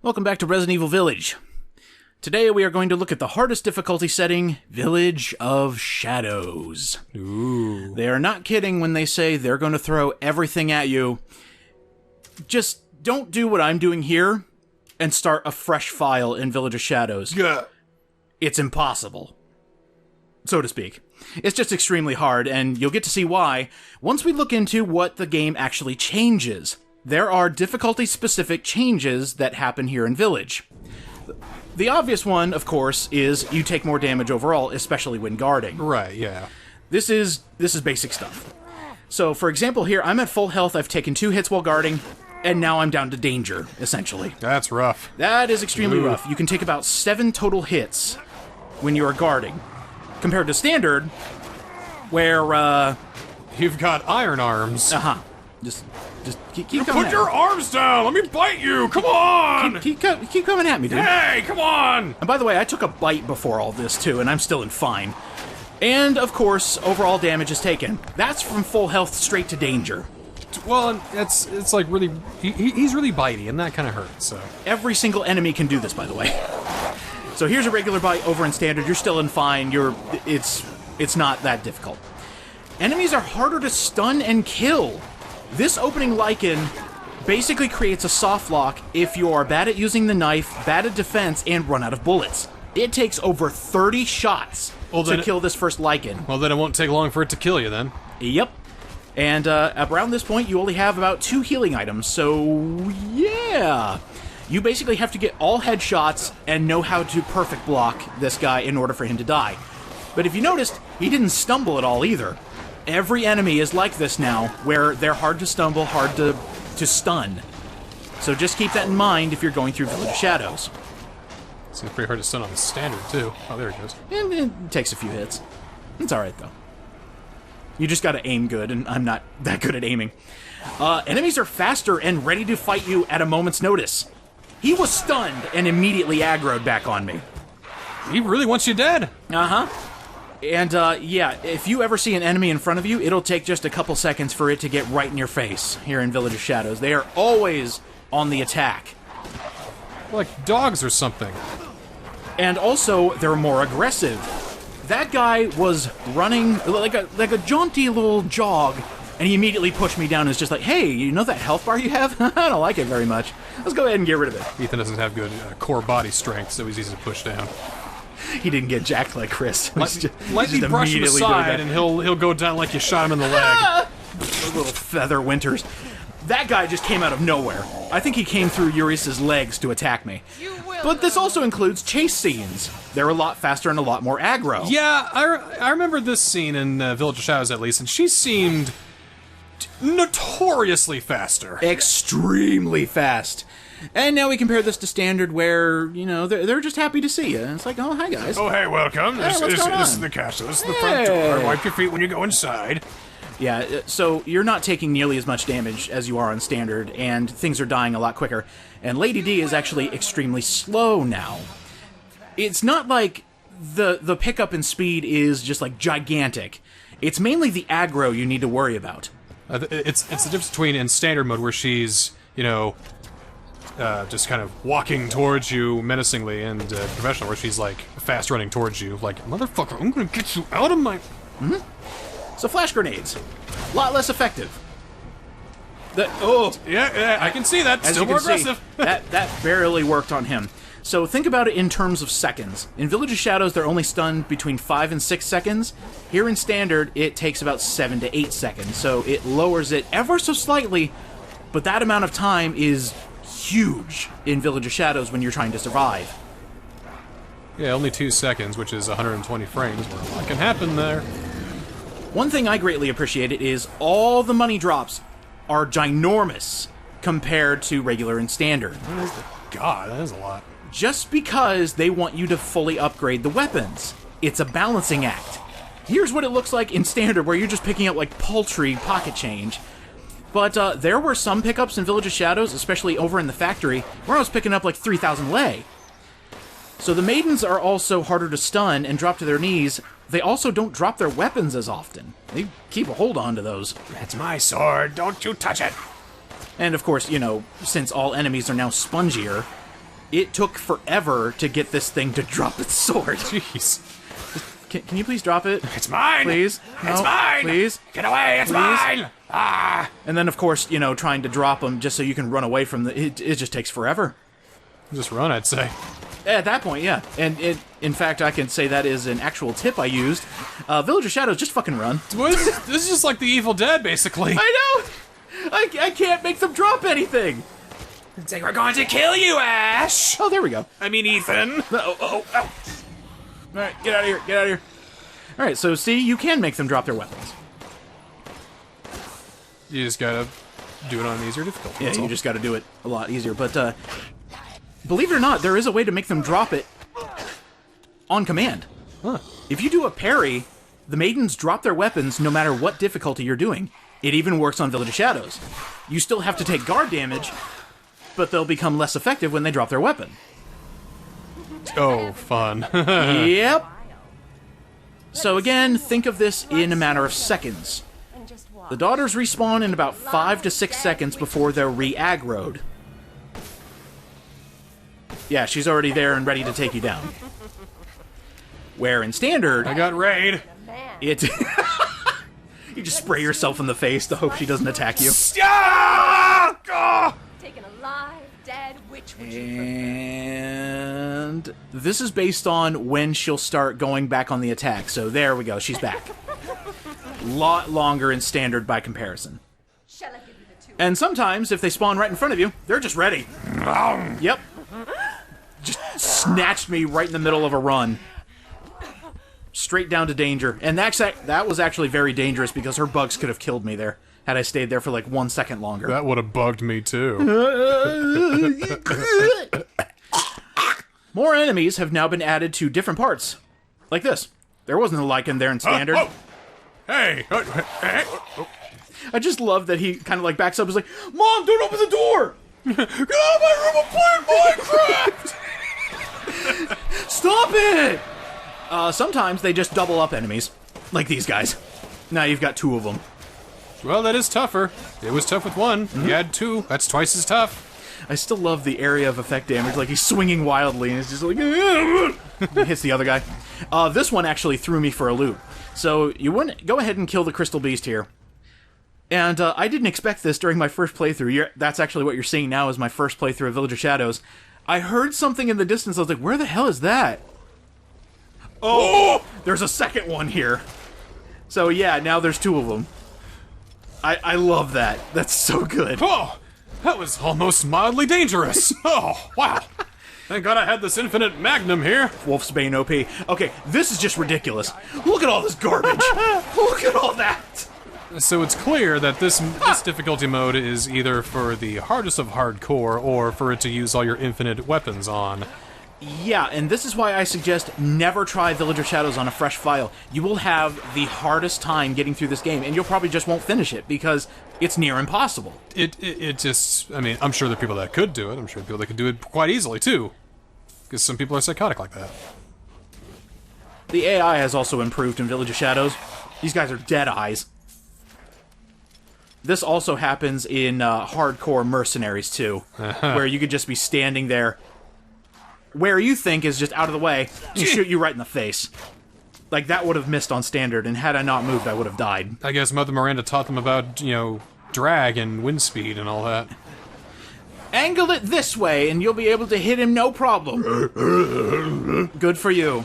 Welcome back to Resident Evil Village. Today we are going to look at the hardest difficulty setting, Village of Shadows. Ooh. They are not kidding when they say they're going to throw everything at you. Just don't do what I'm doing here and start a fresh file in Village of Shadows. Yeah. It's impossible, so to speak. It's just extremely hard, and you'll get to see why once we look into what the game actually changes. There are difficulty-specific changes that happen here in Village. The obvious one, of course, is you take more damage overall, especially when guarding. Right, yeah. This is basic stuff. So, for example, here, I'm at full health, I've taken 2 hits while guarding, and now I'm down to danger, essentially. That's rough. That is extremely Ooh. rough. You can take about 7 total hits when you are guarding, compared to standard, where, You've got iron arms. Just keep coming Put at your me. arms down! Let me bite you! Come on! Keep coming at me, dude. Hey, come on! And by the way, I took a bite before all this, too, and I'm still in fine. And, of course, overall damage is taken. That's from full health straight to danger. Well, and it's like really... He's really bitey, and that kind of hurts, so... Every single enemy can do this, by the way. So here's a regular bite over in standard. You're still in fine. It's not that difficult. Enemies are harder to stun and kill. This opening Lycan basically creates a soft lock if you are bad at using the knife, bad at defense, and run out of bullets. It takes over 30 shots to kill this first Lycan. Well, then it won't take long for it to kill you, then. Yep. And around this point, you only have about 2 healing items, so yeah. You basically have to get all headshots and know how to perfect block this guy in order for him to die. But if you noticed, he didn't stumble at all either. Every enemy is like this now, where they're hard to stumble, hard to stun. So just keep that in mind if you're going through Village of Shadows. Seems pretty hard to stun on the standard, too. Oh, there it goes. And it takes a few hits. It's alright, though. You just gotta aim good, and I'm not that good at aiming. Enemies are faster and ready to fight you at a moment's notice. He was stunned and immediately aggroed back on me. He really wants you dead. Uh-huh. And, yeah, if you ever see an enemy in front of you, it'll take just a couple seconds for it to get right in your face here in Village of Shadows. They are always on the attack. Like dogs or something. And also, they're more aggressive. That guy was running like a jaunty little jog, and he immediately pushed me down and was just like, hey, you know that health bar you have? I don't like it very much. Let's go ahead and get rid of it. Ethan doesn't have good core body strength, so he's easy to push down. He didn't get jacked like Chris. Lightly brush him aside, and he'll go down like you shot him in the leg. Little feather winters. That guy just came out of nowhere. I think he came through Euris's legs to attack me. But this also includes chase scenes. They're a lot faster and a lot more aggro. Yeah, I remember this scene in Village of Shadows, at least, and she seemed notoriously faster. Extremely fast. And now we compare this to standard where, you know, they're just happy to see you. It's like, oh, hi, guys. Oh, hey, welcome. This is the castle. This is the front door. Wipe your feet when you go inside. Yeah, so you're not taking nearly as much damage as you are on standard, and things are dying a lot quicker. And Lady D is actually extremely slow now. It's not like the pickup in speed is just, like, gigantic. It's mainly the aggro you need to worry about. It's the difference between in standard mode where she's, you know... just kind of walking towards you menacingly, and professional where she's like fast running towards you, like, motherfucker, I'm gonna get you out of my... So flash grenades, a lot less effective. Yeah, I can see that. As Still you more can see, aggressive. that barely worked on him. So think about it in terms of seconds. In Village of Shadows, they're only stunned between 5 and 6 seconds. Here in Standard, it takes about 7 to 8 seconds, so it lowers it ever so slightly, but that amount of time is huge in Village of Shadows when you're trying to survive. Yeah, only 2 seconds, which is 120 frames, where a lot can happen there. One thing I greatly appreciated is all the money drops are ginormous compared to regular and standard. God, that is a lot. Just because they want you to fully upgrade the weapons. It's a balancing act. Here's what it looks like in standard, where you're just picking up like paltry pocket change. But there were some pickups in Village of Shadows, especially over in the factory, where I was picking up like 3,000 lei. So the maidens are also harder to stun and drop to their knees. They also don't drop their weapons as often. They keep a hold on to those. That's my sword, don't you touch it! And of course, you know, since all enemies are now spongier, It took forever to get this thing to drop its sword. Jeez. Can you please drop it? It's mine! Please? No, It's mine! Please? Get away! It's Please? mine! Ah! And then, of course, you know, trying to drop them just so you can run away from the... It just takes forever. Just run, I'd say. At that point, yeah. And in fact, I can say that is an actual tip I used. Village of Shadows, just fucking run. This is just like the Evil Dead, basically. I know! I can't make them drop anything! It's like, we're going to kill you, Ash! Oh, there we go. I mean, Ethan. Oh. Alright, get out of here, get out of here. Alright, so see, you can make them drop their weapons. You just gotta do it on an easier difficulty. Yeah, you just gotta do it a lot easier. But, believe it or not, there is a way to make them drop it on command. Huh. If you do a parry, the maidens drop their weapons no matter what difficulty you're doing. It even works on Village of Shadows. You still have to take guard damage, but they'll become less effective when they drop their weapon. Oh, fun. Yep. So again, think of this in a matter of seconds. The daughters respawn in about 5 to 6 seconds before they're re-aggroed. Yeah, she's already there and ready to take you down. Where in Standard, I got raid. it... You just spray yourself in the face to hope she doesn't attack you. Taken alive, dead, which would you And this is based on when she'll start going back on the attack. So there we go, she's back. Lot longer in Standard by comparison. Shall I give you the two? And sometimes, if they spawn right in front of you, they're just ready. Yep. Just snatched me right in the middle of a run. Straight down to danger. And that was actually very dangerous because her bugs could have killed me there had I stayed there for like 1 second longer. That would have bugged me, too. More enemies have now been added to different parts. Like this. There wasn't a lichen there in Standard. Hey! I just love that he kind of like backs up and is like, Mom, don't open the door! Get out of my room, I'm playing Minecraft! Stop it! Sometimes they just double up enemies. Like these guys. Now you've got 2 of them. Well, that is tougher. It was tough with 1. You had 2. That's twice as tough. I still love the area of effect damage. Like he's swinging wildly and it's just like... He hits the other guy. This one actually threw me for a loop. So you wouldn't... Go ahead and kill the Crystal Beast here. And I didn't expect this during my first playthrough. That's actually what you're seeing now is my first playthrough of Village of Shadows. I heard something in the distance. I was like, where the hell is that? Oh! There's a second one here. So yeah, now there's 2 of them. I love that. That's so good. Oh! That was almost mildly dangerous. Oh, wow. Thank God I had this infinite magnum here. Wolf's Bane OP. Okay, this is just ridiculous. Look at all this garbage. Look at all that. So it's clear that this difficulty mode is either for the hardest of hardcore or for it to use all your infinite weapons on. Yeah, and this is why I suggest never try Village of Shadows on a fresh file. You will have the hardest time getting through this game, and you'll probably just won't finish it because it's near impossible. It just, I mean, I'm sure there are people that could do it. I'm sure there are people that could do it quite easily, too. Because some people are psychotic like that. The AI has also improved in Village of Shadows. These guys are dead eyes. This also happens in hardcore Mercenaries, too, where you could just be standing there where you think is just out of the way, and shoot you right in the face. Like, that would have missed on Standard, and had I not moved, I would have died. I guess Mother Miranda taught them about, you know, drag and wind speed and all that. Angle it this way, and you'll be able to hit him no problem. Good for you.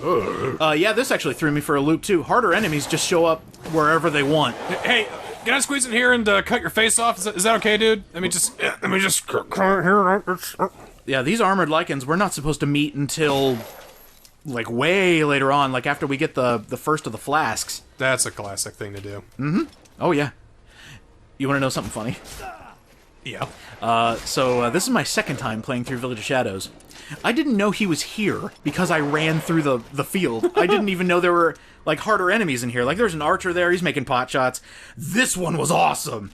Yeah, this actually threw me for a loop, too. Harder enemies just show up wherever they want. Hey, can I squeeze in here and cut your face off? Is that okay, dude? Let me just come here. Yeah, these armored lichens, we're not supposed to meet until, like, way later on, like after we get the first of the flasks. That's a classic thing to do. Mm-hmm. Oh, yeah. You want to know something funny? Yeah. So this is my second time playing through Village of Shadows. I didn't know he was here because I ran through the field. I didn't even know there were, like, harder enemies in here. Like, there's an archer there, he's making pot shots. This one was awesome!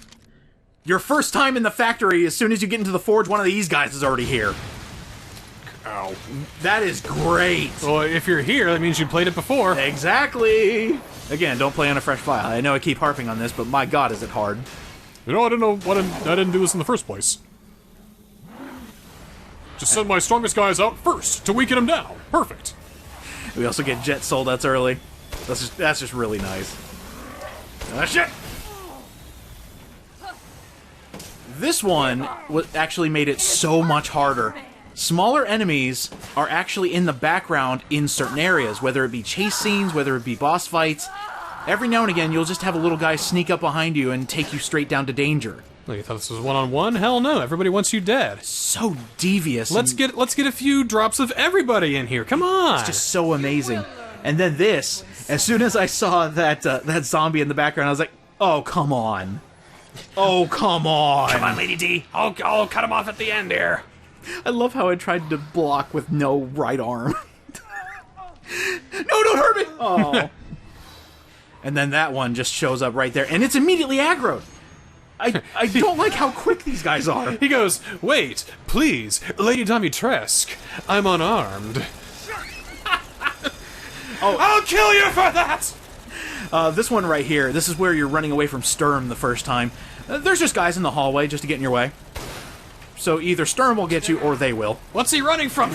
Your first time in the factory, as soon as you get into the forge, one of these guys is already here. Ow. That is great! Well, if you're here, that means you played it before. Exactly! Again, don't play on a fresh file. I know I keep harping on this, but my god, is it hard. You know, I didn't know I didn't do this in the first place. Just send my strongest guys out first to weaken him down. Perfect. We also get jet soldats early. That's just really nice. Ah, shit! This one actually made it so much harder. Smaller enemies are actually in the background in certain areas, whether it be chase scenes, whether it be boss fights. Every now and again, you'll just have a little guy sneak up behind you and take you straight down to danger. Well, you thought this was one-on-one? Hell no, everybody wants you dead. So devious. Let's get a few drops of everybody in here. Come on. It's just so amazing. And then this, as soon as I saw that that zombie in the background, I was like, oh, come on. Oh, come on. Come on, Lady D. I'll cut him off at the end here. I love how I tried to block with no right arm. No, don't hurt me! Oh. And then that one just shows up right there, and it's immediately aggroed. I don't like how quick these guys are. He goes, wait, please, Lady Dimitrescu, I'm unarmed. Oh, I'll kill you for that! This one right here, this is where you're running away from Sturm the first time. There's just guys in the hallway just to get in your way. So either Sturm will get you, or they will. What's he running from?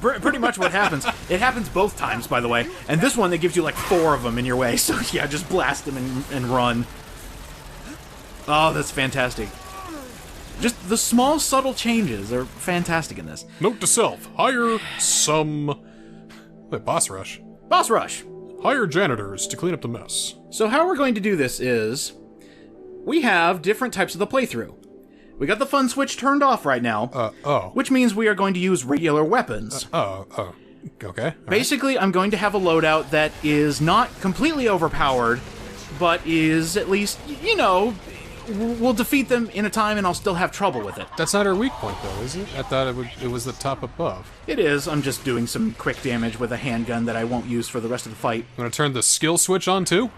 Pretty much what happens. It happens both times, by the way. And this one, that gives you like 4 of them in your way. So yeah, just blast them and run. Oh, that's fantastic. Just the small, subtle changes are fantastic in this. Note to self, hire some... Wait, boss rush. Boss rush. Hire janitors to clean up the mess. So how we're going to do this is... we have different types of the playthrough. We got the fun switch turned off right now. Which means we are going to use regular weapons. Okay. Basically, I'm going to have a loadout that is not completely overpowered, but is at least, you know, we'll defeat them in a time and I'll still have trouble with it. That's not our weak point, though, is it? I thought it was the top above. It is. I'm just doing some quick damage with a handgun that I won't use for the rest of the fight. You want to turn the skill switch on, too?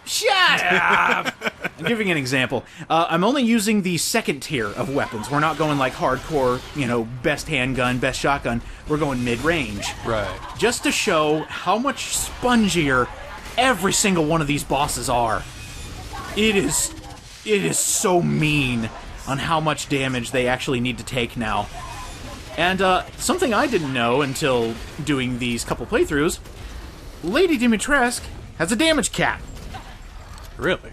Shut up! I'm giving an example. I'm only using the second tier of weapons. We're not going like hardcore, you know, best handgun, best shotgun. We're going mid-range. Right. Just to show how much spongier every single one of these bosses are. It is so mean on how much damage they actually need to take now. And something I didn't know until doing these couple playthroughs, Lady Dimitrescu has a damage cap. Really?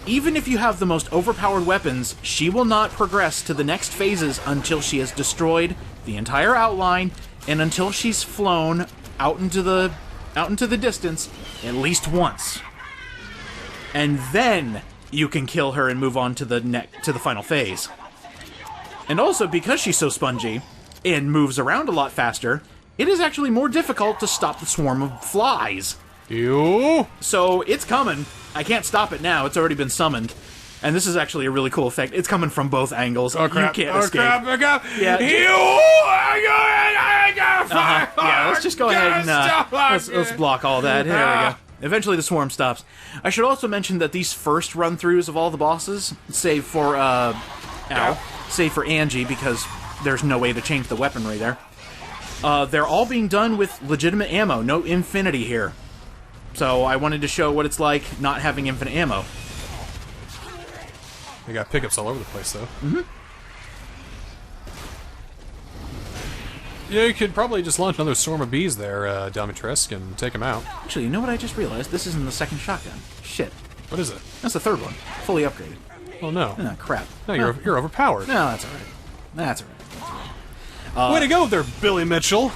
Even if you have the most overpowered weapons, she will not progress to the next phases until she has destroyed the entire outline and until she's flown out into the distance at least once. And then you can kill her and move on to the final phase. And also, because she's so spongy and moves around a lot faster, it is actually more difficult to stop the swarm of flies. You? So it's coming. I can't stop it now. It's already been summoned. And this is actually a really cool effect. It's coming from both angles. Oh, crap. You can't escape. Crap. Yeah. Yeah, let's just go ahead and let's block all that. There we go. Eventually the swarm stops. I should also mention that these first run-throughs of all the bosses, save for Angie, because there's no way to change the weaponry there, they're all being done with legitimate ammo. No infinity here. So I wanted to show what it's like not having infinite ammo. They got pickups all over the place, though. Mm-hmm. Yeah, you could probably just launch another swarm of bees there, Dimitrescu, and take them out. Actually, you know what I just realized? This isn't the second shotgun. Shit. What is it? That's the third one. Fully upgraded. Oh, no. Oh, crap. No, you're overpowered. No, that's alright. That's alright. Way to go there, Billy Mitchell!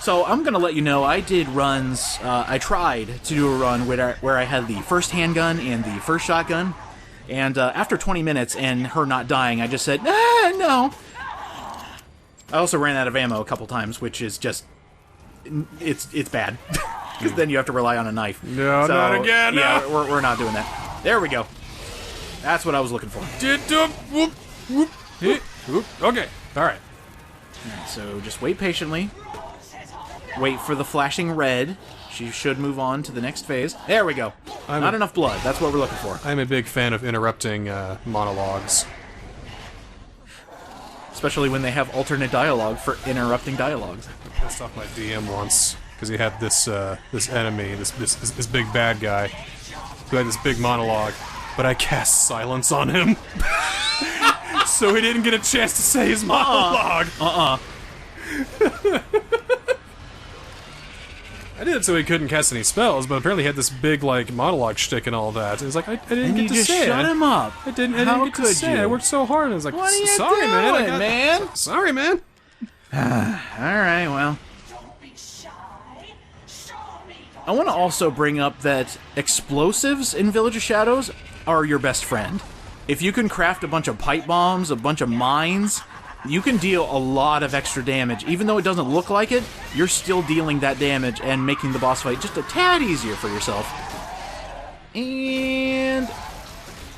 So I'm gonna let you know, I did runs, I tried to do a run where I had the first handgun and the first shotgun, and after 20 minutes and her not dying, I just said, no. I also ran out of ammo a couple times, which is just, it's bad. Because then you have to rely on a knife. No, so, not again, no. Yeah, we're not doing that. There we go. That's what I was looking for. Okay, alright. So just wait patiently. Wait for the flashing red. She should move on to the next phase. There we go. Not enough blood. That's what we're looking for. I'm a big fan of interrupting monologues. Especially when they have alternate dialogue for interrupting dialogues. I pissed off my DM once because he had this this enemy, this big bad guy, who had this big monologue, but I cast silence on him. So he didn't get a chance to say his monologue. I did it so he couldn't cast any spells, but apparently he had this big, like, monologue shtick and all that. And he's like, I didn't And get you to just say shut it. him up. I didn't How get to could say you? it. I worked so hard. And I was like, What are you sorry, doing, man. Sorry, man. Alright, well. I want to also bring up that explosives in Village of Shadows are your best friend. If you can craft a bunch of pipe bombs, a bunch of mines, you can deal a lot of extra damage. Even though it doesn't look like it, you're still dealing that damage and making the boss fight just a tad easier for yourself. And...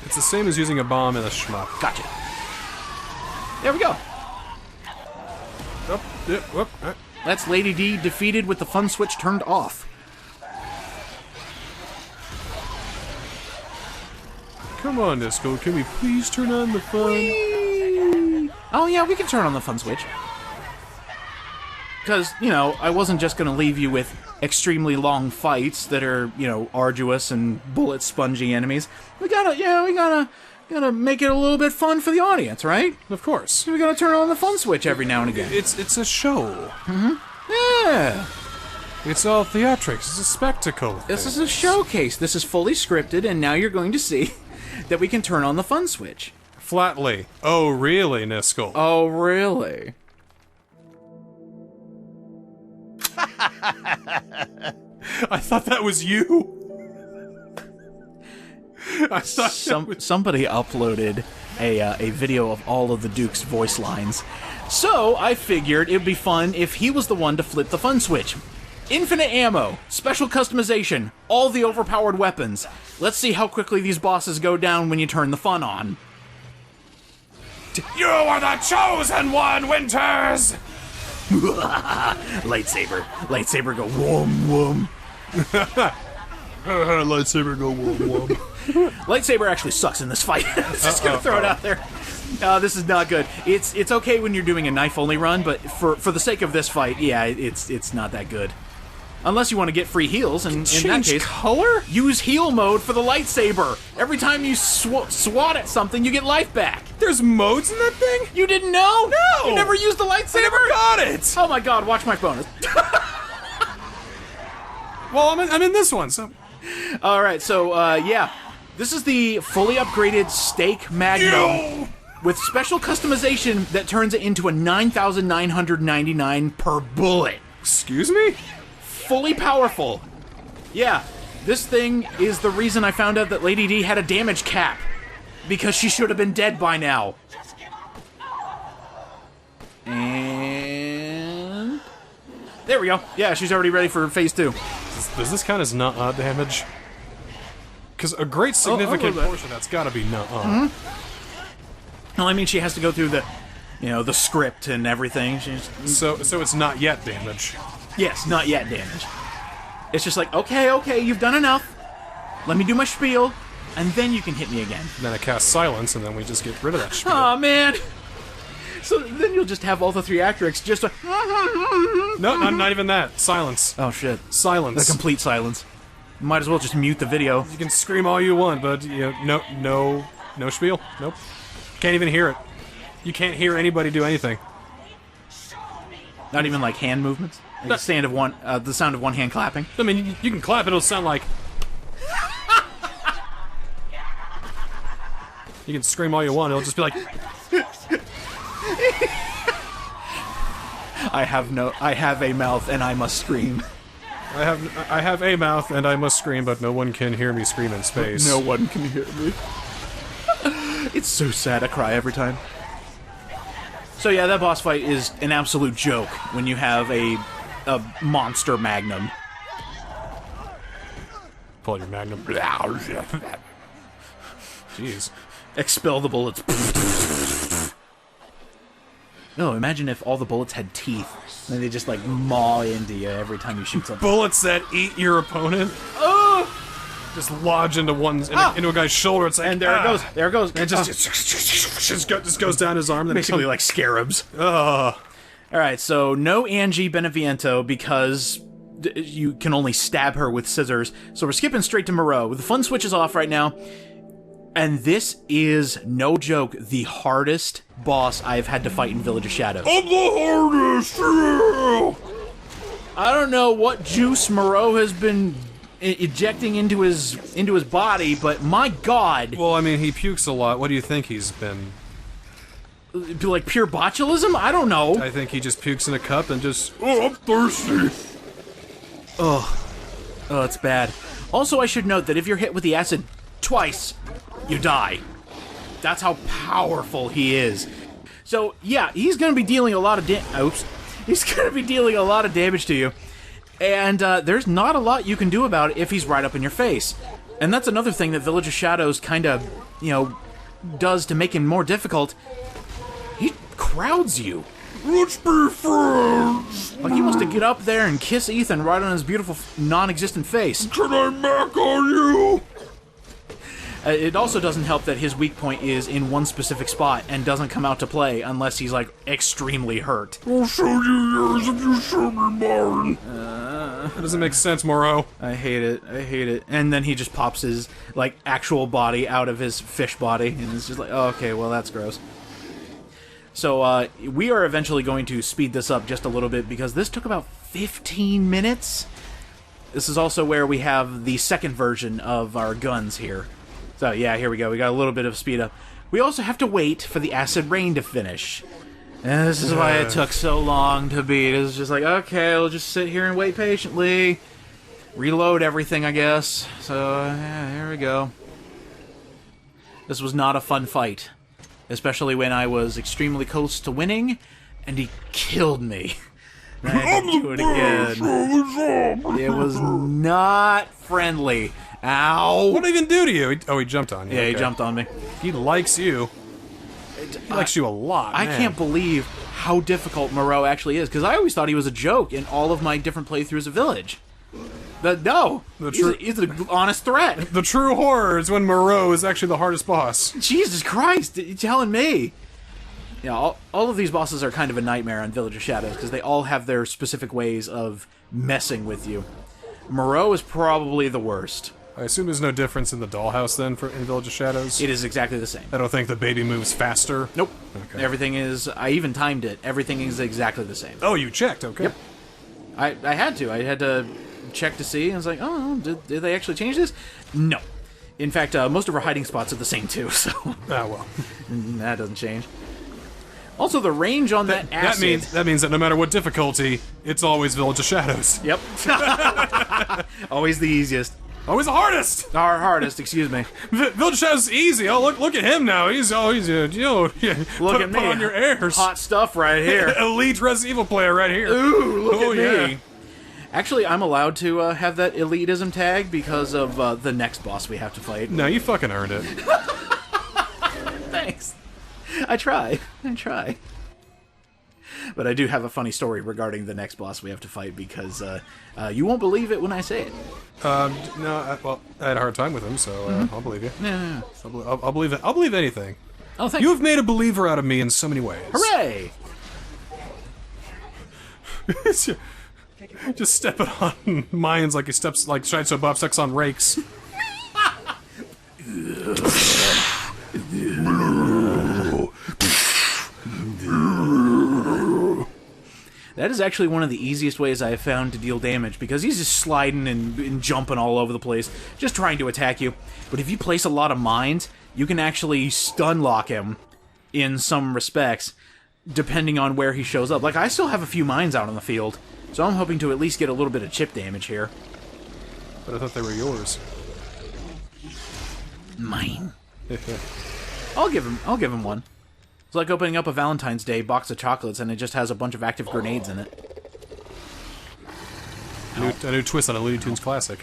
It's the same as using a bomb in a shmup. Gotcha. There we go. That's Lady D defeated with the fun switch turned off. Come on, Nisco, can we please turn on the fun? Whee! Oh yeah, we can turn on the fun switch. Because, you know, I wasn't just going to leave you with extremely long fights that are, you know, arduous and bullet spongy enemies. We gotta make it a little bit fun for the audience, right? Of course. We gotta turn on the fun switch every now and again. It's a show. Yeah. It's all theatrics. It's a spectacle. This is a showcase. This is fully scripted, and now you're going to see that we can turn on the fun switch. Flatly. Oh, really, Niskel? Oh, really? I thought that was you. I thought Somebody uploaded a video of all of the Duke's voice lines. So I figured it'd be fun if he was the one to flip the fun switch. Infinite ammo, special customization, all the overpowered weapons. Let's see how quickly these bosses go down when you turn the fun on. You are the chosen one, Winters! Lightsaber go whoom whoom. Lightsaber go whoom whoom. Lightsaber actually sucks in this fight. Just gonna throw it out there. This is not good. It's okay when you're doing a knife-only run, but for the sake of this fight, yeah, it's not that good. Unless you want to get free heals, and in that case, color? Use heal mode for the lightsaber. Every time you swat at something, you get life back. There's modes in that thing? You didn't know? No! You never used the lightsaber? I never got it! Oh my god, watch my bonus. Well, I'm in this one, so... Alright, so, yeah. This is the fully upgraded Stake Magnum with special customization that turns it into a 9,999 per bullet. Excuse me? Fully powerful. Yeah, this thing is the reason I found out that Lady D had a damage cap. Because she should have been dead by now. And... there we go. Yeah, she's already ready for phase 2. Does this count as not damage? Because a great significant portion of that's got to be not. Well, I mean, she has to go through the, you know, the script and everything. So it's not yet damage. Yes, not yet damage. It's just like, okay, you've done enough. Let me do my spiel, and then you can hit me again. And then I cast silence, and then we just get rid of that spiel. Aw, man. So then you'll just have all the theatrics just No, not even that. Silence. oh, shit. Silence. The complete silence. Might as well just mute the video. You can scream all you want, but you know, no spiel. Nope. Can't even hear it. You can't hear anybody do anything. Not even like hand movements? Like the sound of one hand clapping? I mean, you can clap, it'll sound like... You can scream all you want, it'll just be like... I have a mouth and I must scream. I have a mouth and I must scream, but no one can hear me scream in space. No one can hear me. It's so sad, I cry every time. So yeah, that boss fight is an absolute joke when you have a monster magnum. Pull out your magnum. Jeez. Expel the bullets. No, imagine if all the bullets had teeth. And they just like maw into you every time you shoot something. Bullets that eat your opponent. Oh! Just lodge into into a guy's shoulder. It's like, and there it goes. There it goes. And just goes down his arm. Then basically like scarabs. Ugh. All right, so no Angie Beneviento because you can only stab her with scissors. So we're skipping straight to Moreau. The fun switch is off right now. And this is, no joke, the hardest boss I've had to fight in Village of Shadows. I'm the hardest! Yeah! I don't know what juice Moreau has been ejecting into his body, but my god! Well, I mean, he pukes a lot. What do you think he's been? Like pure botulism? I don't know. I think he just pukes in a cup and just, oh, I'm thirsty. Oh, it's bad. Also, I should note that if you're hit with the acid twice, you die. That's how powerful he is. So, yeah, he's going to be dealing a lot of He's going to be dealing a lot of damage to you. And there's not a lot you can do about it if he's right up in your face. And that's another thing that Village of Shadows kind of, does to make him more difficult. He crowds you. Let's be friends. Like he wants to get up there and kiss Ethan right on his beautiful non-existent face. Can I mac on you? It also doesn't help that his weak point is in one specific spot and doesn't come out to play unless he's, like, extremely hurt. I'll show you yours if you show me mine. That doesn't make sense, Moreau. I hate it. I hate it. And then he just pops his, like, actual body out of his fish body, and it's just like, oh, okay, well, that's gross. So, we are eventually going to speed this up just a little bit because this took about 15 minutes. This is also where we have the second version of our guns here. So, yeah, here we go. We got a little bit of speed up. We also have to wait for the acid rain to finish. And this is why it took so long to beat. It's just like, okay, we'll just sit here and wait patiently. Reload everything, I guess. So, yeah, here we go. This was not a fun fight. Especially when I was extremely close to winning, and he killed me. I had to do it again. It was not friendly. Ow! What did he even do to you? He jumped on you. Yeah, okay. he jumped on me. He likes you. He likes you a lot, I man. can't believe how difficult Moreau actually is, because I always thought he was a joke in all of my different playthroughs of Village. He's an honest threat. The true horror is when Moreau is actually the hardest boss. Jesus Christ, you're telling me. Yeah, all of these bosses are kind of a nightmare on Village of Shadows, because they all have their specific ways of messing with you. Moreau is probably the worst. I assume there's no difference in the dollhouse, then, in Village of Shadows? It is exactly the same. I don't think the baby moves faster? Nope. Okay. Everything is... I even timed it. Everything is exactly the same. Oh, you checked, okay. Yep. I had to. I had to check to see, and I was like, oh, did they actually change this? No. In fact, most of our hiding spots are the same, too, so... Ah, well. That doesn't change. Also, the range on that acid... That means that no matter what difficulty, it's always Village of Shadows. Yep. Always the easiest. Always the hardest! Our hardest, excuse me. Village of Shadows is easy. Oh, look at him now. He's Look at me. Put on your airs. Hot stuff right here. Elite Resident Evil player right here. Ooh, look at me. Yeah. Actually, I'm allowed to have that elitism tag because of the next boss we have to fight. No, you fucking earned it. Thanks. I try. But I do have a funny story regarding the next boss we have to fight because you won't believe it when I say it. No, well, I had a hard time with him, so I'll believe you. Yeah. I'll believe it. I'll believe anything. Oh, thank you. you. Have made a believer out of me in so many ways. Hooray! Just stepping on mines like he steps, like Shineso Bob steps on rakes. That is actually one of the easiest ways I have found to deal damage, because he's just sliding and jumping all over the place, just trying to attack you. But if you place a lot of mines, you can actually stun lock him in some respects, depending on where he shows up. Like, I still have a few mines out on the field, so I'm hoping to at least get a little bit of chip damage here. But I thought they were yours. Mine. I'll give him one. It's like opening up a Valentine's Day box of chocolates and it just has a bunch of active grenades in it. A new twist on a Looney Tunes classic.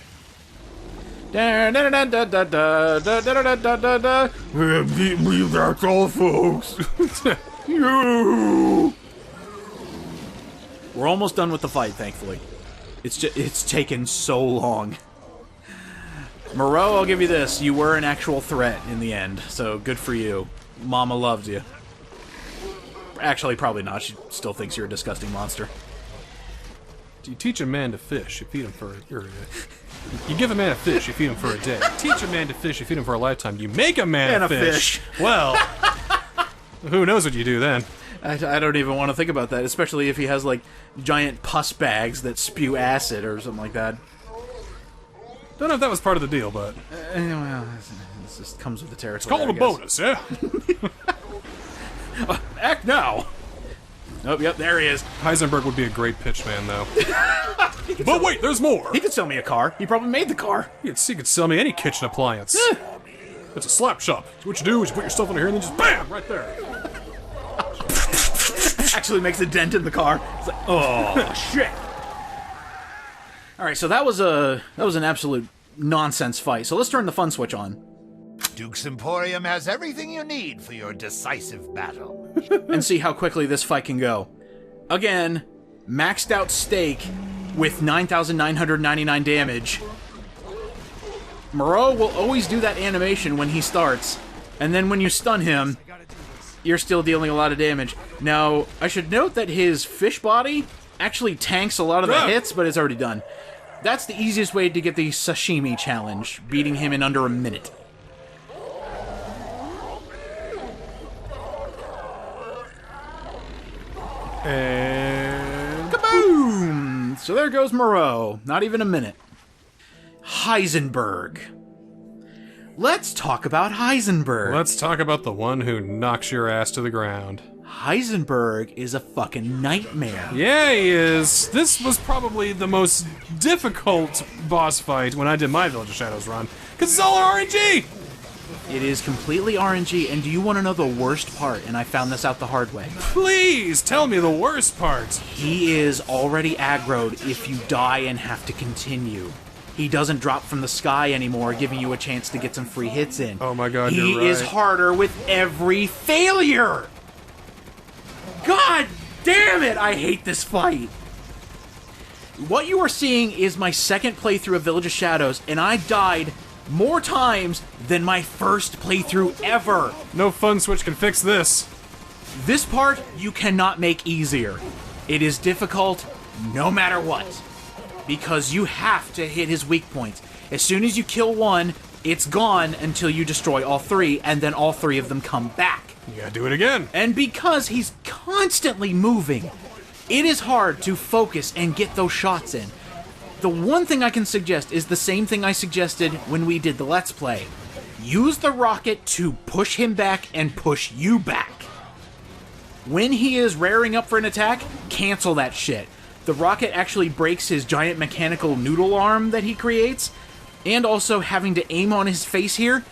Leave that's all, folks. We're almost done with the fight, thankfully. It's taken so long. Moreau, I'll give you this. You were an actual threat in the end, so good for you. Mama loved you. Actually, probably not. She still thinks you're a disgusting monster. You teach a man to fish, you feed him for you give a man a fish, you feed him for a day. You teach a man to fish, you feed him for a lifetime. You make a man And a fish. Well, who knows what you do then? I don't even want to think about that, especially if he has, like, giant pus bags that spew acid or something like that. Don't know if that was part of the deal, but... Well, this just comes with the territory. It's called a bonus, yeah? Act now! Oh, yep, there he is. Heisenberg would be a great pitch man, though. But wait, there's more! He could sell me a car. He probably made the car. He could sell me any kitchen appliance. It's a slap shop. So what you do is you put your stuff under here and then just BAM! Right there. Actually makes a dent in the car. It's like, oh, shit. Alright, so that was an absolute nonsense fight. So let's turn the fun switch on. Duke's Emporium has everything you need for your decisive battle. And see how quickly this fight can go. Again, maxed out stake with 9,999 damage. Moreau will always do that animation when he starts, and then when you stun him, you're still dealing a lot of damage. Now, I should note that his fish body actually tanks a lot of the hits, but it's already done. That's the easiest way to get the sashimi challenge, beating him in under a minute. And... Kaboom! So there goes Moreau. Not even a minute. Heisenberg. Let's talk about Heisenberg. Let's talk about the one who knocks your ass to the ground. Heisenberg is a fucking nightmare. Yeah, he is. This was probably the most difficult boss fight when I did my Village of Shadows run, because it's all RNG! It is completely RNG, and do you want to know the worst part? And I found this out the hard way. Please, tell me the worst part. He is already aggroed if you die and have to continue. He doesn't drop from the sky anymore, giving you a chance to get some free hits in. Oh my god, He you're right. is harder with every failure! God damn it, I hate this fight! What you are seeing is my second playthrough of Village of Shadows, and I died more times than my first playthrough ever! No fun switch can fix this. This part, you cannot make easier. It is difficult no matter what. Because you have to hit his weak points. As soon as you kill one, it's gone until you destroy all three, and then all three of them come back. You gotta do it again. And because he's constantly moving, it is hard to focus and get those shots in. The one thing I can suggest is the same thing I suggested when we did the Let's Play. Use the rocket to push him back and push you back. When he is raring up for an attack, cancel that shit. The rocket actually breaks his giant mechanical noodle arm that he creates, and also having to aim on his face here,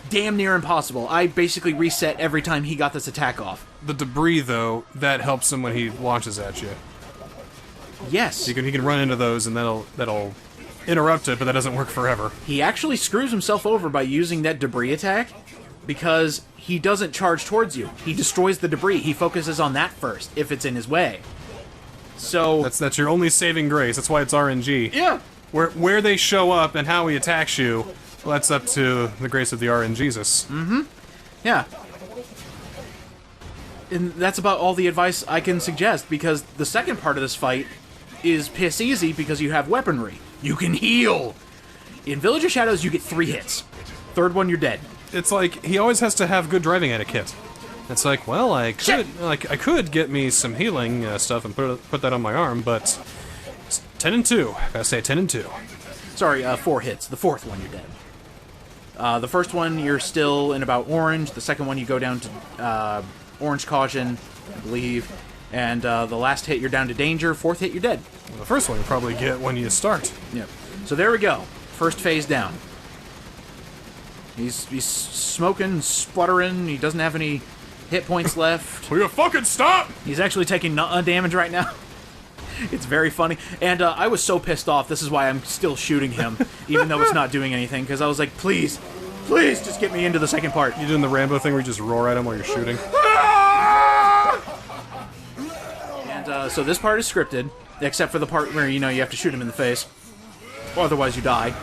damn near impossible. I basically reset every time he got this attack off. The debris, though, that helps him when he launches at you. Yes. He can run into those, and that'll interrupt it, but that doesn't work forever. He actually screws himself over by using that debris attack, because he doesn't charge towards you. He destroys the debris. He focuses on that first, if it's in his way. So That's your only saving grace. That's why it's RNG. yeah. Where they show up and how he attacks you, well, that's up to the grace of the RNGesus. Yeah. And that's about all the advice I can suggest, because the second part of this fight is piss easy because you have weaponry. You can heal. In Village of Shadows, you get 3 hits. Third one, you're dead. It's like he always has to have good driving etiquette. It's like, well, I could get me some healing stuff and put that on my arm, but it's 10 and 2. Gotta say 10 and 2. Sorry, 4 hits. The fourth one, you're dead. The first one, you're still in about orange. The second one, you go down to orange caution, I believe. And the last hit, you're down to danger. Fourth hit, you're dead. Well, the first one you probably get when you start. Yep. So there we go. First phase down. He's smoking, sputtering. He doesn't have any hit points left. Will you fucking stop? He's actually taking damage right now. It's very funny. And I was so pissed off. This is why I'm still shooting him, even though it's not doing anything. Because I was like, please, just get me into the second part. You doing the Rambo thing where you just roar at him while you're shooting? And so this part is scripted, except for the part where, you have to shoot him in the face. Or otherwise you die.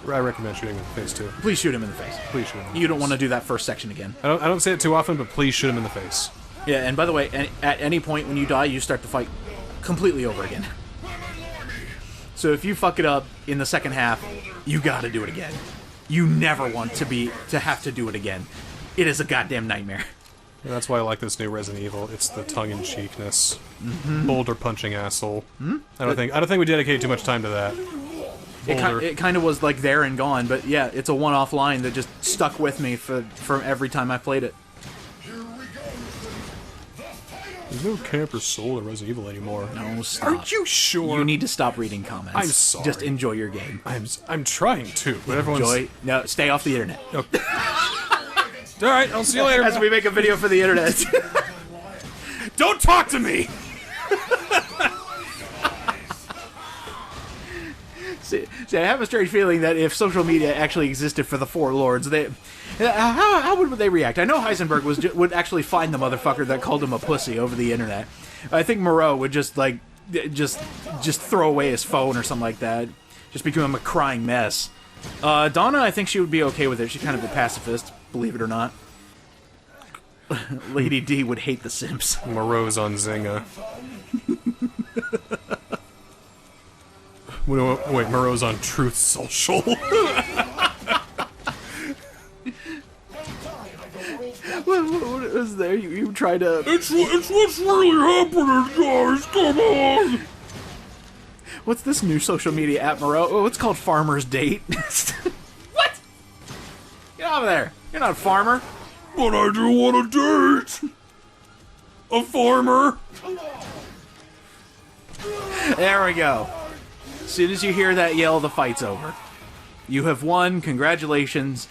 I recommend shooting him in the face, too. Please shoot him in the face. Please shoot him in the You don't face. want to do that first section again. I don't say it too often, but please shoot him in the face. Yeah, and by the way, at any point when you die, you start the fight completely over again. So if you fuck it up in the second half, you gotta do it again. You never want to have to do it again. It is a goddamn nightmare. And that's why I like this new Resident Evil. It's the tongue-in-cheekness. Boulder punching asshole. I don't think we dedicated too much time to that. It kind of was like there and gone, but yeah, it's a one-off line that just stuck with me from every time I played it. There's no camper soul in Resident Evil anymore. No, stop. Aren't you sure? You need to stop reading comments. I'm sorry. Just enjoy your game. I'm trying to, but everyone's... No, stay off the internet. Okay. Alright, I'll see you later. As we make a video for the internet. Don't talk to me! See, I have a strange feeling that if social media actually existed for the Four Lords, how would they react? I know Heisenberg would actually find the motherfucker that called him a pussy over the internet. I think Moreau would just throw away his phone or something like that. Just become a crying mess. Donna, I think she would be okay with it. She's kind of a pacifist, believe it or not. Lady D would hate The Sims. Moreau's on Zynga. Wait, Moreau's on Truth Social. What is there? You try to... It's what's really happening, guys. Come on. What's this new social media app, Moreau? Oh, it's called Farmer's Date. What? Get out of there. You're not a farmer. But I do want to date a farmer. There we go. As soon as you hear that yell, the fight's over. You have won. Congratulations.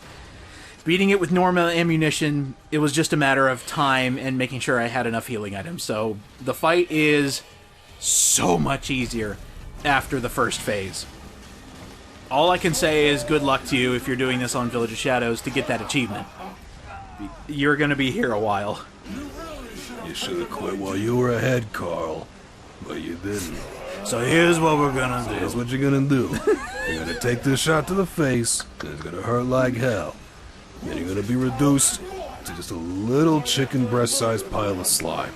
Beating it with normal ammunition, it was just a matter of time and making sure I had enough healing items. So the fight is so much easier after the first phase. All I can say is good luck to you if you're doing this on Village of Shadows to get that achievement. You're gonna be here a while. You should have quit while you were ahead, Carl. But you didn't. So here's what we're gonna do. Here's what you're gonna do. You're gonna take this shot to the face, and it's gonna hurt like hell. Then you're gonna be reduced to just a little chicken breast-sized pile of slime.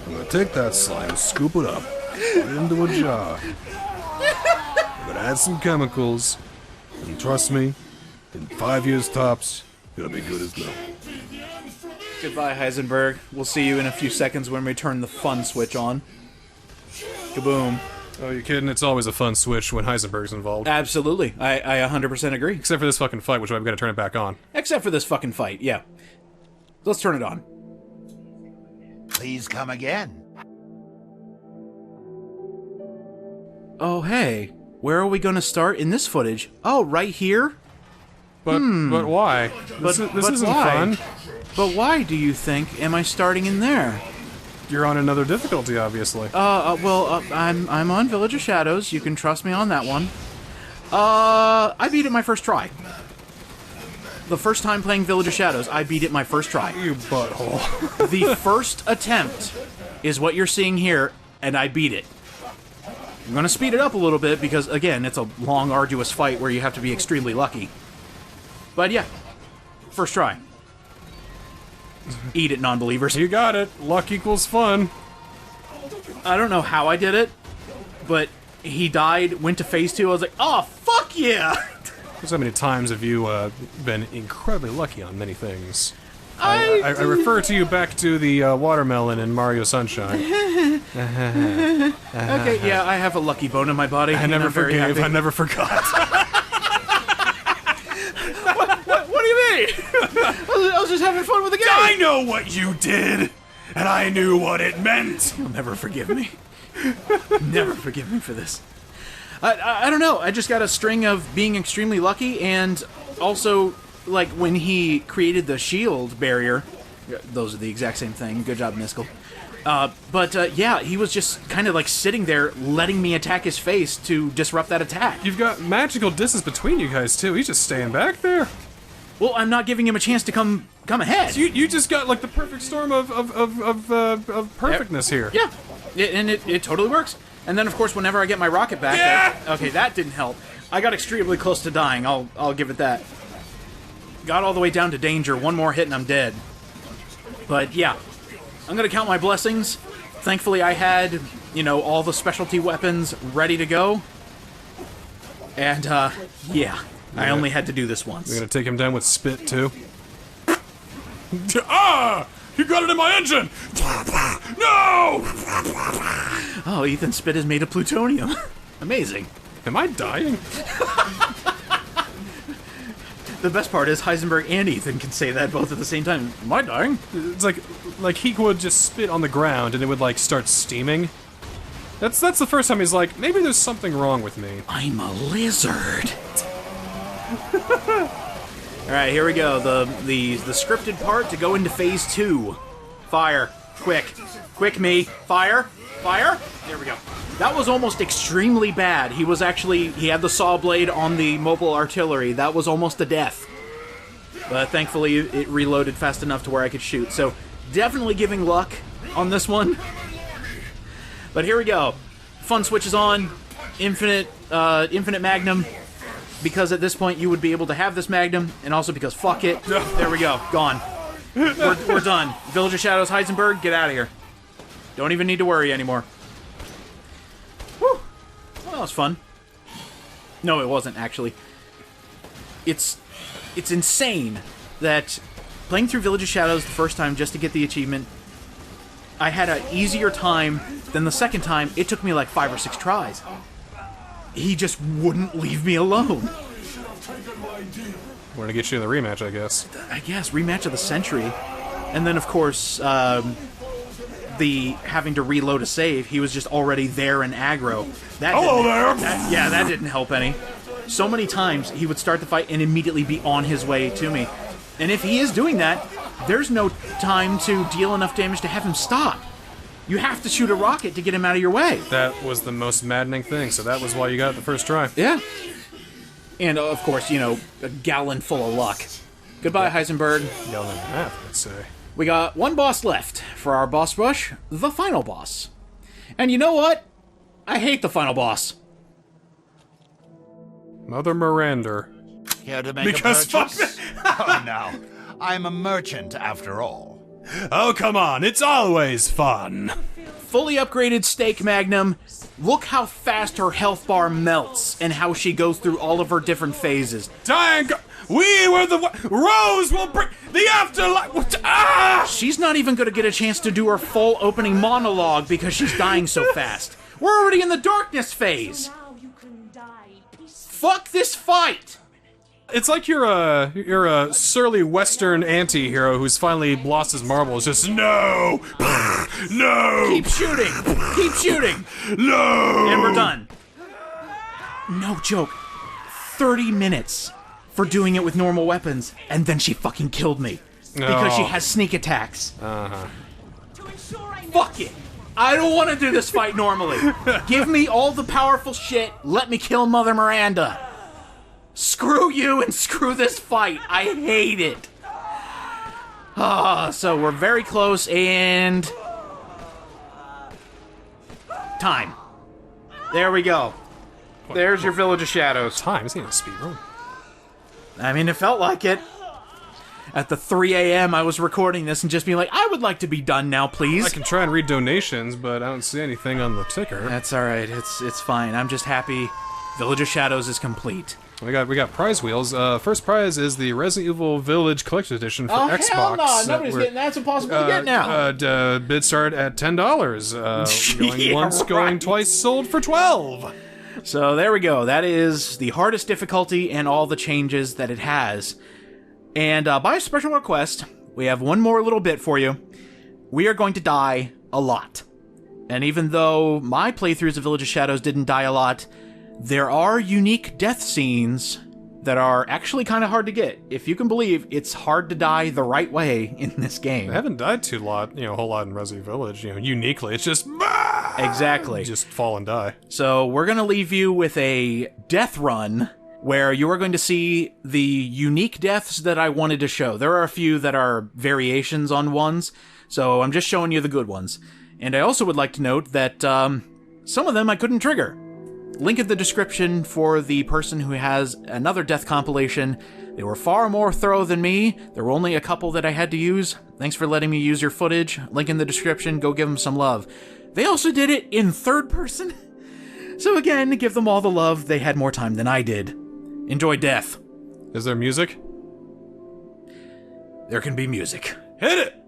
I'm gonna take that slime and scoop it up, put it into a jar. I'm gonna add some chemicals, and trust me, in 5 years tops, you're gonna be good as new. Goodbye, Heisenberg. We'll see you in a few seconds when we turn the fun switch on. Kaboom. Oh, you kidding? It's always a fun switch when Heisenberg's involved. Absolutely. I 100% agree. Except for this fucking fight, which I've got to turn it back on. Except for this fucking fight, yeah. Let's turn it on. Please come again. Oh, hey. Where are we going to start in this footage? Oh, right here? But why? This isn't why? fun. But why, do you think, am I starting in there? You're on another difficulty, obviously. I'm on Village of Shadows. You can trust me on that one. I beat it my first try. The first time playing Village of Shadows, I beat it my first try. You butthole. The first attempt is what you're seeing here, and I beat it. I'm gonna speed it up a little bit because, again, it's a long, arduous fight where you have to be extremely lucky. But yeah, first try. Eat it, non-believers. You got it. Luck equals fun. I don't know how I did it, but he died, went to phase 2, I was like, oh, fuck yeah! So many times have you been incredibly lucky on many things. I refer to you back to the watermelon in Mario Sunshine. Okay, yeah, I have a lucky bone in my body. I never forgave, I never forgot. What do you mean? I was just having fun with the game. I know what you did, and I knew what it meant. You'll never forgive me. Never forgive me for this. I don't know. I just got a string of being extremely lucky, and also, like, when he created the shield barrier, those are the exact same thing. Good job, Niskel. Yeah, he was just kind of like sitting there, letting me attack his face to disrupt that attack. You've got magical distance between you guys, too. He's just staying back there. Well, I'm not giving him a chance to come ahead. So you just got, like, the perfect storm of perfectness here. Yeah, and it totally works. And then, of course, whenever I get my rocket back... Okay, that didn't help. I got extremely close to dying, I'll give it that. Got all the way down to danger, one more hit and I'm dead. But, yeah. I'm gonna count my blessings. Thankfully, I had you know, all the specialty weapons ready to go. And, yeah. I only had to do this once. You're gonna take him down with spit, too? Ah! You got it in my engine! No! Oh, Ethan's spit is made of plutonium. Amazing. Am I dying? The best part is Heisenberg and Ethan can say that both at the same time. Am I dying? It's like he would just spit on the ground and it would like start steaming. That's the first time he's like, maybe there's something wrong with me. I'm a lizard. Alright, here we go. The scripted part to go into phase 2. Fire. Quick. Quick, me. Fire. Fire. There we go. That was almost extremely bad. He had the saw blade on the mobile artillery. That was almost a death. But thankfully, it reloaded fast enough to where I could shoot. So, definitely giving luck on this one. But here we go. Fun switches on. Infinite Magnum. Because at this point, you would be able to have this Magnum. And also because, fuck it. There we go. Gone. We're done. Village of Shadows, Heisenberg, get out of here. Don't even need to worry anymore. Whew. Well, that was fun. No, it wasn't, actually. It's insane that playing through Village of Shadows the first time just to get the achievement, I had an easier time than the second time. It took me like 5 or 6 tries. He just wouldn't leave me alone. Want to get you in the rematch, I guess. I guess, rematch of the century. And then, of course, the having to reload a save, he was just already there in aggro. Hello there! That didn't help any. So many times, he would start the fight and immediately be on his way to me. And if he is doing that, there's no time to deal enough damage to have him stop. You have to shoot a rocket to get him out of your way. That was the most maddening thing, so that was why you got it the first try. Yeah. And, of course, you know, a gallon full of luck. Goodbye, Heisenberg. Gallon and a half, I'd say. We got one boss left for our boss rush, the final boss. And you know what? I hate the final boss. Mother Miranda. Here to make Because a fuck purchase? Oh, no. I'm a merchant, after all. Oh, come on, it's always fun. Fully upgraded Steak Magnum. Look how fast her health bar melts and how she goes through all of her different phases. Dang, we were the Rose will bring the afterlife. Ah! She's not even going to get a chance to do her full opening monologue because she's dying so fast. We're already in the darkness phase. Now you can die peacefully. Fuck this fight. It's like you're a surly Western anti-hero who's finally lost his marbles. Just no, no, Keep shooting. Keep shooting. no, And we're done. No joke. 30 minutes for doing it with normal weapons, and then she fucking killed me. Because she Oh. has sneak attacks. To ensure I Fuck it. I don't want to do this fight normally. Give me all the powerful shit. Let me kill Mother Miranda. Screw you and screw this fight. I hate it. So we're very close and... time. There we go. There's your Village of Shadows. time. This ain't a speed run. I mean, it felt like it. At the 3 a.m. I was recording this and just being like, I would like to be done now, please. I can try and read donations, but I don't see anything on the ticker. That's alright. It's fine. I'm just happy Village of Shadows is complete. We got prize wheels. First prize is the Resident Evil Village Collector's Edition for Xbox. Hell no! Nobody's getting that's impossible to get now. Bid start at $10. Going Yeah, once, going right. twice, sold for $12. So there we go. That is the hardest difficulty and all the changes that it has. And by special request, we have one more little bit for you. We are going to die a lot. And even though my playthroughs of Village of Shadows didn't die a lot, there are unique death scenes that are actually kind of hard to get. If you can believe, it's hard to die the right way in this game. I haven't died a whole lot in Resident Village. Uniquely, it's just Exactly. just fall and die. So we're going to leave you with a death run where you are going to see the unique deaths that I wanted to show. There are a few that are variations on ones, so I'm just showing you the good ones. And I also would like to note that some of them I couldn't trigger. Link in the description for the person who has another death compilation. They were far more thorough than me. There were only a couple that I had to use. Thanks for letting me use your footage. Link in the description. Go give them some love. They also did it in third person. So again, give them all the love. They had more time than I did. Enjoy death. Is there music? There can be music. Hit it!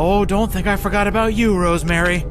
Oh, don't think I forgot about you, Rosemary.